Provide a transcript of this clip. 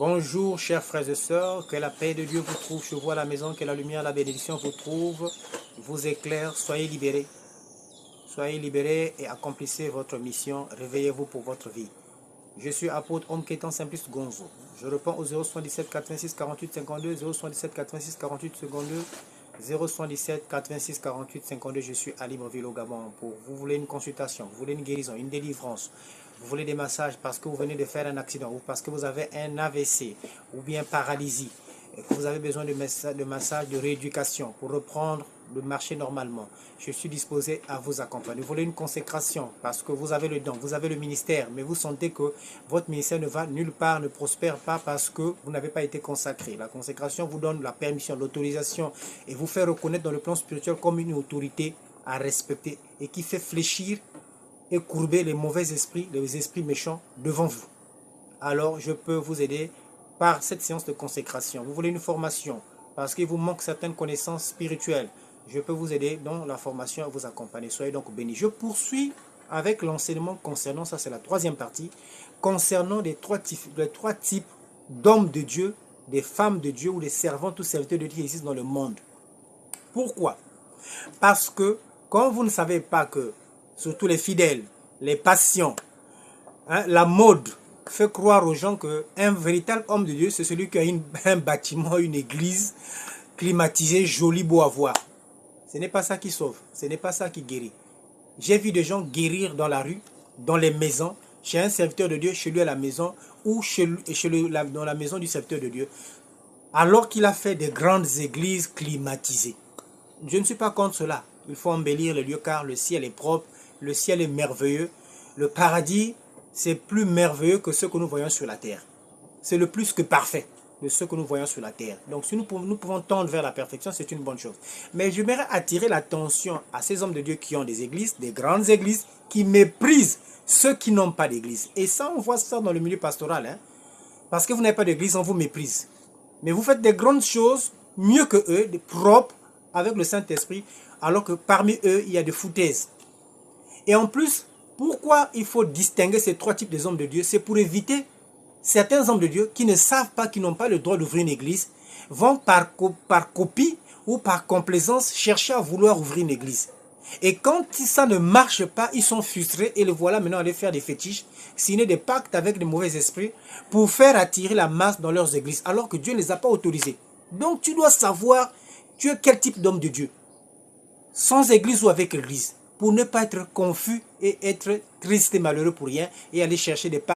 Bonjour chers frères et sœurs, que la paix de Dieu vous trouve chez vous à la maison, que la lumière, la bénédiction vous trouve, vous éclaire, soyez libérés. Soyez libérés et accomplissez votre mission, réveillez-vous pour votre vie. Je suis apôtre Homme Kétan Simplice Gonzo. Je réponds au 077 86 48 52, 077 86 48 52, 077 86 48 52. Je suis à Libreville au Gabon. Vous voulez une consultation, vous voulez une guérison, une délivrance, vous voulez des massages parce que vous venez de faire un accident ou parce que vous avez un AVC ou bien paralysie, et que vous avez besoin de massage de rééducation pour reprendre le marché normalement. Je suis disposé à vous accompagner. Vous voulez une consécration parce que vous avez le don, vous avez le ministère, mais vous sentez que votre ministère ne va nulle part, ne prospère pas parce que vous n'avez pas été consacré. La consécration vous donne la permission, l'autorisation et vous fait reconnaître dans le plan spirituel comme une autorité à respecter et qui fait fléchir et courber les mauvais esprits, les esprits méchants devant vous. Alors je peux vous aider par cette séance de consécration. Vous voulez une formation parce qu'il vous manque certaines connaissances spirituelles. Je peux vous aider dans la formation à vous accompagner. Soyez donc bénis. Je poursuis avec l'enseignement concernant, ça c'est la troisième partie, concernant les trois types d'hommes de Dieu, des femmes de Dieu ou des servantes ou serviteurs de Dieu qui existent dans le monde. Pourquoi? Parce que quand vous ne savez pas que, surtout les fidèles, les patients, la mode fait croire aux gens qu'un véritable homme de Dieu, c'est celui qui a un bâtiment, une église climatisée, jolie, beau à voir. Ce n'est pas ça qui sauve, ce n'est pas ça qui guérit. J'ai vu des gens guérir dans la rue, dans les maisons, chez un serviteur de Dieu, chez lui à la maison, ou dans la maison du serviteur de Dieu, alors qu'il a fait des grandes églises climatisées. Je ne suis pas contre cela. Il faut embellir les lieux car le ciel est propre, le ciel est merveilleux. Le paradis, c'est plus merveilleux que ce que nous voyons sur la terre. C'est le plus que parfait de ce que nous voyons sur la terre. Donc si nous pouvons tendre vers la perfection, c'est une bonne chose. Mais j'aimerais attirer l'attention à ces hommes de Dieu qui ont des églises, des grandes églises, qui méprisent ceux qui n'ont pas d'église. Et ça, on voit ça dans le milieu pastoral. Parce que vous n'avez pas d'église, on vous méprise. Mais vous faites des grandes choses mieux que eux, des propres, avec le Saint-Esprit, alors que parmi eux, il y a des foutaises. Et en plus, pourquoi il faut distinguer ces trois types de hommes de Dieu? C'est pour éviter certains hommes de Dieu qui ne savent pas, qui n'ont pas le droit d'ouvrir une église, vont par copie ou par complaisance chercher à vouloir ouvrir une église. Et quand ça ne marche pas, ils sont frustrés et le voilà maintenant aller faire des fétiches, signer des pactes avec des mauvais esprits pour faire attirer la masse dans leurs églises, alors que Dieu ne les a pas autorisés. Donc tu dois savoir, tu es quel type d'homme de Dieu, sans église ou avec église, pour ne pas être confus et être triste et malheureux pour rien et aller chercher des pactes